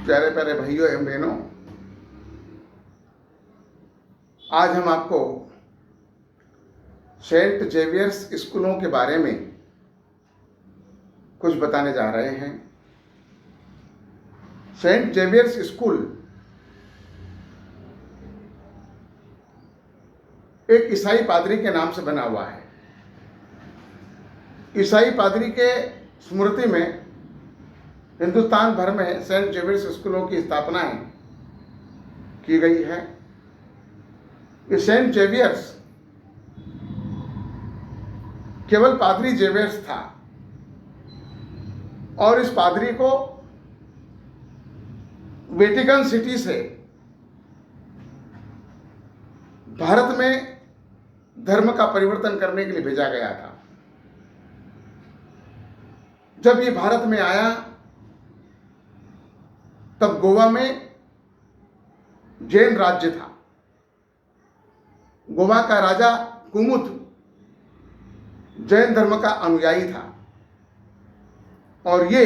प्यारे प्यारे भाइयों एवं बहनों, आज हम आपको सेंट जेवियर्स स्कूलों के बारे में कुछ बताने जा रहे हैं। सेंट जेवियर्स स्कूल एक ईसाई पादरी के नाम से बना हुआ है। ईसाई पादरी के स्मृति में हिंदुस्तान भर में सेंट जेवियर्स स्कूलों की स्थापनाएं की गई है। ये सेंट जेवियर्स केवल पादरी जेवियर्स था और इस पादरी को वेटिकन सिटी से भारत में धर्म का परिवर्तन करने के लिए भेजा गया था। जब ये भारत में आया तब गोवा में जैन राज्य था। गोवा का राजा कुमुद जैन धर्म का अनुयायी था और ये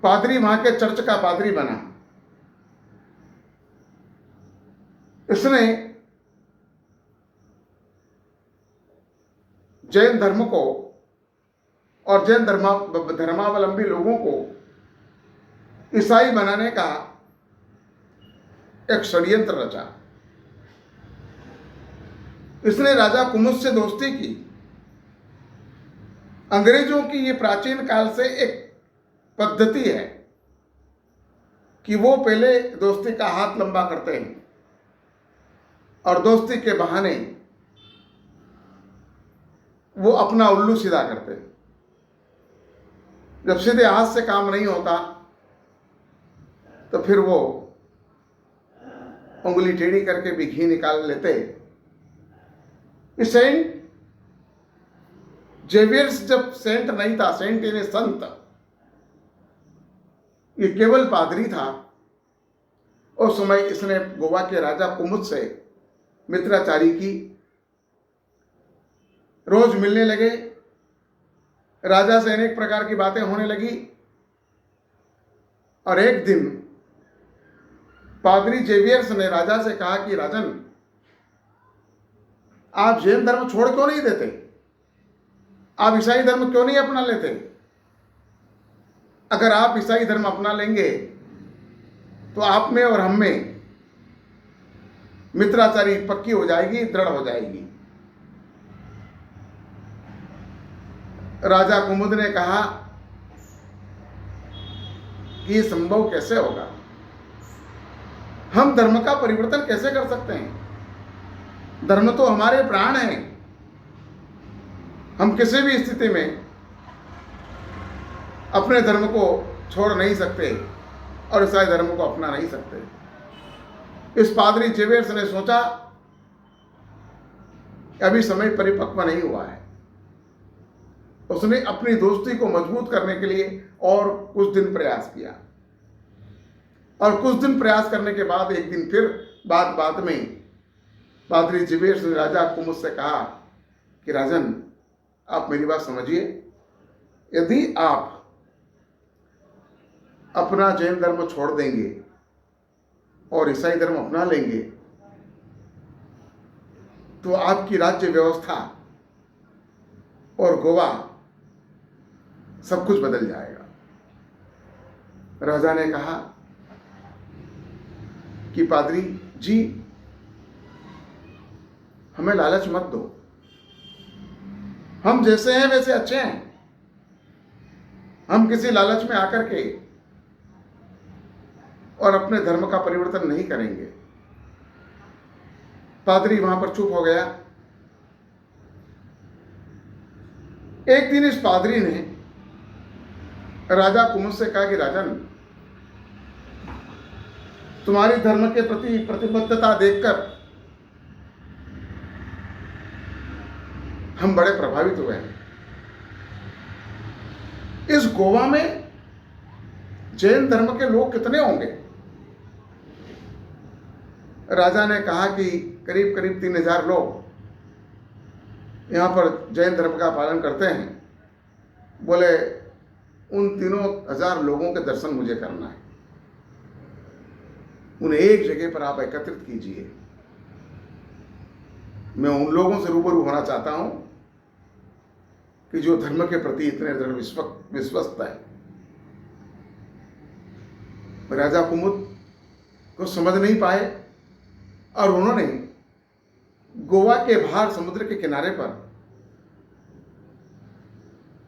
पादरी वहां के चर्च का पादरी बना। इसने जैन धर्म को और जैन धर्मावलंबी लोगों को ईसाई बनाने का एक षड्यंत्र रचा। इसने राजा कुमुद से दोस्ती की। अंग्रेजों की ये प्राचीन काल से एक पद्धति है कि वो पहले दोस्ती का हाथ लंबा करते हैं और दोस्ती के बहाने वो अपना उल्लू सीधा करते हैं। जब सीधे हाथ से काम नहीं होता तो फिर वो उंगली टेढ़ी करके भी घी निकाल लेते। सेंट जेवियर्स जब सेंट नहीं था, सेंट यानी संत, ये केवल पादरी था। उस समय इसने गोवा के राजा कुमुद से मित्रचारी की। रोज मिलने लगे, राजा से अनेक प्रकार की बातें होने लगी और एक दिन पादरी जेवियर्स ने राजा से कहा कि राजन, आप जैन धर्म छोड़ क्यों नहीं देते? आप ईसाई धर्म क्यों नहीं अपना लेते? अगर आप ईसाई धर्म अपना लेंगे तो आप में और हम में मित्राचारी पक्की हो जाएगी, दृढ़ हो जाएगी। राजा कुमुद ने कहा कि ये संभव कैसे होगा? हम धर्म का परिवर्तन कैसे कर सकते हैं? धर्म तो हमारे प्राण हैं। हम किसी भी स्थिति में अपने धर्म को छोड़ नहीं सकते और ईसाई धर्म को अपना नहीं सकते। इस पादरी जेवियर्स ने सोचा अभी समय परिपक्व नहीं हुआ है। उसने अपनी दोस्ती को मजबूत करने के लिए और कुछ दिन प्रयास किया और कुछ दिन प्रयास करने के बाद एक दिन फिर बाद में पादरी जेवियर्स ने राजा कुमुद से कहा कि राजन, आप मेरी बात समझिए। यदि आप अपना जैन धर्म छोड़ देंगे और ईसाई धर्म अपना लेंगे तो आपकी राज्य व्यवस्था और गोवा सब कुछ बदल जाएगा। राजा ने कहा कि पादरी जी, हमें लालच मत दो। हम जैसे हैं वैसे अच्छे हैं। हम किसी लालच में आकर के और अपने धर्म का परिवर्तन नहीं करेंगे। पादरी वहां पर चुप हो गया। एक दिन इस पादरी ने राजा कुमुद से कहा कि राजन, तुम्हारी धर्म के प्रति प्रतिबद्धता देखकर हम बड़े प्रभावित हुए हैं। इस गोवा में जैन धर्म के लोग कितने होंगे? राजा ने कहा कि करीब करीब 3000 लोग यहाँ पर जैन धर्म का पालन करते हैं। बोले उन 3,000 लोगों के दर्शन मुझे करना है। उन्हें एक जगह पर आप एकत्रित कीजिए। मैं उन लोगों से रूबरू होना चाहता हूं कि जो धर्म के प्रति इतने दृढ़ विश्वस्त है। राजा कुमुद को समझ नहीं पाए और उन्होंने गोवा के बाहर समुद्र के किनारे पर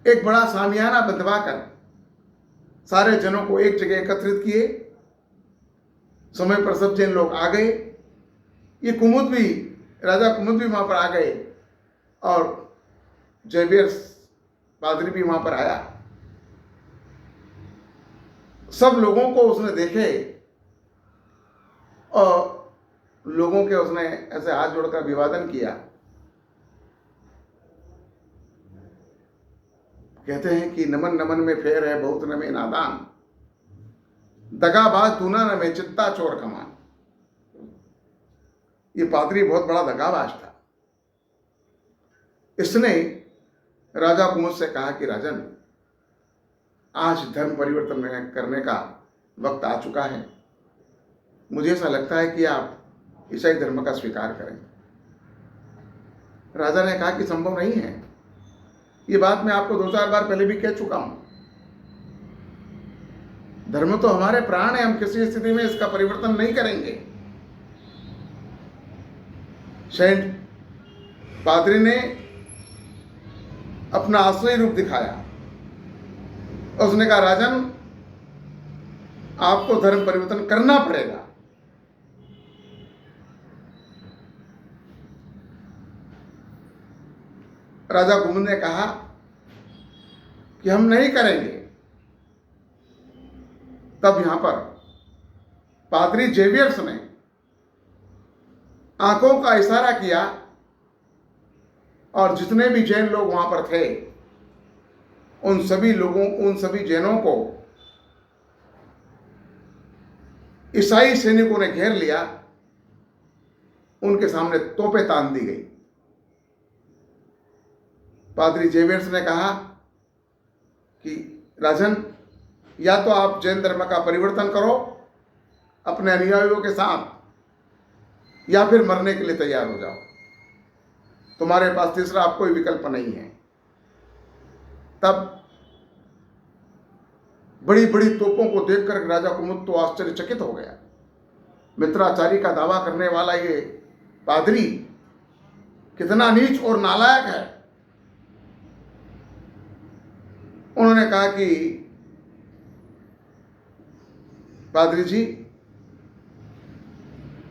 एक बड़ा सामियाना बंधवाकर सारे जनों को एक जगह एकत्रित किए। समय पर सब जैन लोग आ गए। ये कुमुद भी, राजा कुमुद भी वहां पर आ गए और जेवियर्स पादरी भी वहां पर आया। सब लोगों को उसने देखे और लोगों के उसने ऐसे हाथ जोड़कर अभिवादन किया। कहते हैं कि नमन नमन में फेर है बहुत न में नादान, दगाबाज दूना न में चित्ता चोर कमान। ये पादरी बहुत बड़ा दगाबाज था। इसने राजा कुमुद से कहा कि राजन, आज धर्म परिवर्तन करने का वक्त आ चुका है। मुझे ऐसा लगता है कि आप ईसाई धर्म का स्वीकार करें। राजा ने कहा कि संभव नहीं है। ये बात मैं आपको 2-4 बार पहले भी कह चुका हूं। धर्म तो हमारे प्राण है, हम किसी स्थिति में इसका परिवर्तन नहीं करेंगे। सेंट पादरी ने अपना असली रूप दिखाया। उसने कहा, राजन, आपको धर्म परिवर्तन करना पड़ेगा। राजा कुमुद ने कहा कि हम नहीं करेंगे। तब यहां पर पादरी जेवियर्स ने आंखों का इशारा किया और जितने भी जैन लोग वहां पर थे उन सभी जैनों को ईसाई सैनिकों ने घेर लिया। उनके सामने तोपें तान दी गई। पादरी जेवियर्स ने कहा कि राजन, या तो आप जैन धर्म का परिवर्तन करो अपने अनुयायियों के साथ, या फिर मरने के लिए तैयार हो जाओ। तुम्हारे पास तीसरा आप कोई विकल्प नहीं है। तब बड़ी बड़ी तोपों को देखकर राजा कुमुद तो आश्चर्यचकित हो गया। मित्राचारी का दावा करने वाला ये पादरी कितना नीच और नालायक है। उन्होंने कहा कि पादरी जी,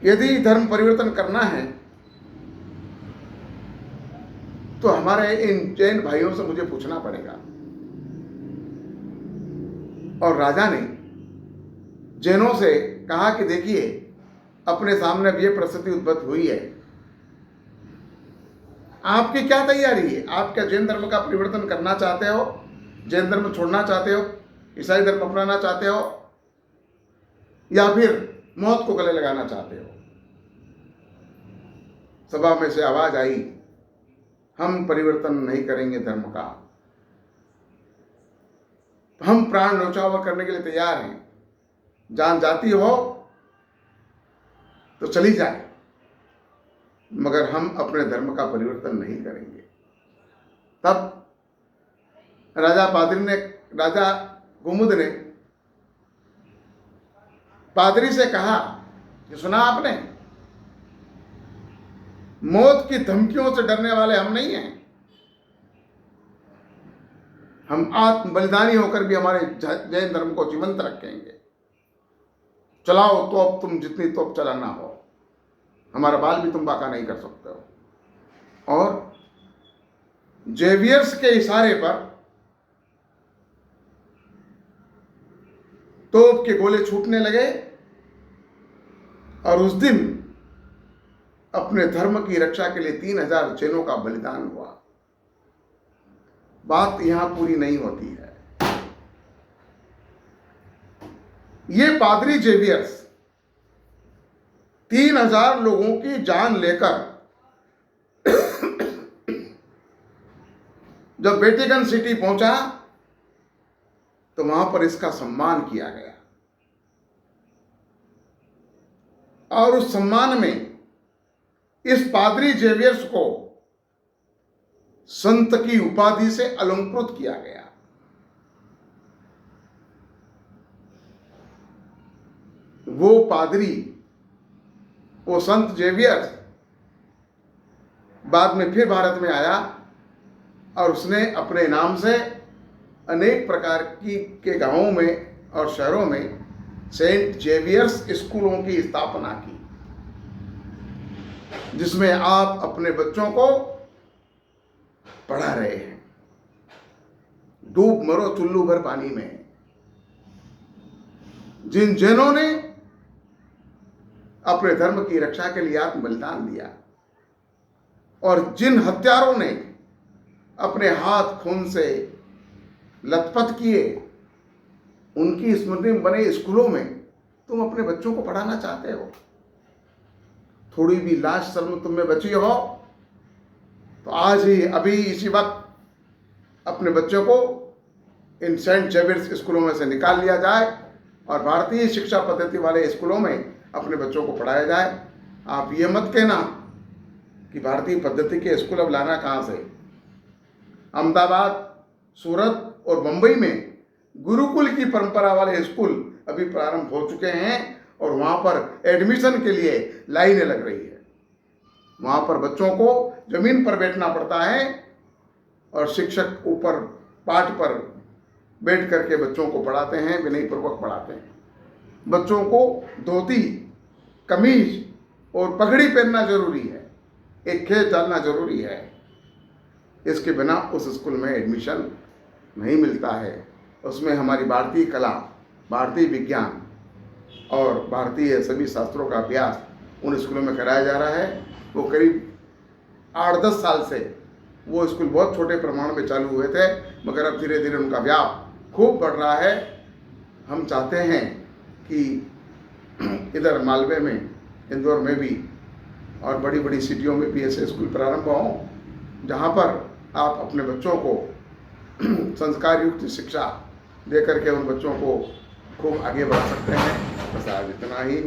यदि धर्म परिवर्तन करना है तो हमारे इन जैन भाइयों से मुझे पूछना पड़ेगा। और राजा ने जैनों से कहा कि देखिए, अपने सामने अब ये परिस्थिति उद्भव हुई है, आपकी क्या तैयारी है? आप क्या जैन धर्म का परिवर्तन करना चाहते हो? जैन धर्म छोड़ना चाहते हो? ईसाई धर्म अपनाना चाहते हो? या फिर मौत को गले लगाना चाहते हो? सभा में से आवाज आई, हम परिवर्तन नहीं करेंगे धर्म का। हम प्राण न्यौछावर करने के लिए तैयार हैं। जान जाती हो तो चली जाए, मगर हम अपने धर्म का परिवर्तन नहीं करेंगे। तब राजा कुमुद ने पादरी से कहा कि सुना आपने, मौत की धमकियों से डरने वाले हम नहीं हैं। हम आत्म बलिदानी होकर भी हमारे जैन धर्म को जीवंत रखेंगे। चलाओ तोप, तुम जितनी तोप चलाना हो, हमारा बाल भी तुम बाका नहीं कर सकते हो। और जेवियर्स के इशारे पर तोप के गोले छूटने लगे और उस दिन अपने धर्म की रक्षा के लिए 3,000 जैनों का बलिदान हुआ। बात यहां पूरी नहीं होती है। ये पादरी जेवियर्स 3,000 लोगों की जान लेकर जब वेटिकन सिटी पहुंचा तो वहां पर इसका सम्मान किया गया और उस सम्मान में इस पादरी जेवियर्स को संत की उपाधि से अलंकृत किया गया। वो पादरी, वो संत जेवियर्स बाद में फिर भारत में आया और उसने अपने नाम से अनेक प्रकार के गांवों में और शहरों में सेंट जेवियर्स स्कूलों की स्थापना की, जिसमें आप अपने बच्चों को पढ़ा रहे हैं। डूब मरो चुल्लू भर पानी में। जिन जैनों ने अपने धर्म की रक्षा के लिए आत्म बलिदान दिया और जिन हत्यारों ने अपने हाथ खून से लथपथ किए, उनकी स्मृति में बने स्कूलों में तुम अपने बच्चों को पढ़ाना चाहते हो। थोड़ी भी लाज शर्म तुम में बची हो तो आज ही अभी इसी वक्त अपने बच्चों को इन सेंट जेवियर्स स्कूलों में से निकाल लिया जाए और भारतीय शिक्षा पद्धति वाले स्कूलों में अपने बच्चों को पढ़ाया जाए। आप ये मत कहना कि भारतीय पद्धति के स्कूल अब लाना कहाँ से। अहमदाबाद, सूरत और मुंबई में गुरुकुल की परंपरा वाले स्कूल अभी प्रारंभ हो चुके हैं और वहाँ पर एडमिशन के लिए लाइनें लग रही है। वहाँ पर बच्चों को जमीन पर बैठना पड़ता है और शिक्षक ऊपर पाठ पर बैठ करके बच्चों को पढ़ाते हैं, विनयपूर्वक पढ़ाते हैं। बच्चों को धोती, कमीज और पगड़ी पहनना जरूरी है, एक खेत डालना जरूरी है। इसके बिना उस स्कूल में एडमिशन नहीं मिलता है। उसमें हमारी भारतीय कला, भारतीय विज्ञान और भारतीय सभी शास्त्रों का अभ्यास उन स्कूलों में कराया जा रहा है। वो करीब 8-10 साल से वो स्कूल बहुत छोटे प्रमाण में चालू हुए थे, मगर अब धीरे धीरे उनका व्याप खूब बढ़ रहा है। हम चाहते हैं कि इधर मालवे में, इंदौर में भी और बड़ी बड़ी सिटियों में भी ऐसे स्कूल प्रारंभ हों, जहाँ पर आप अपने बच्चों को संस्कार युक्त शिक्षा दे करके उन बच्चों को खूब आगे बढ़ा सकते हैं। बस आज इतना ही।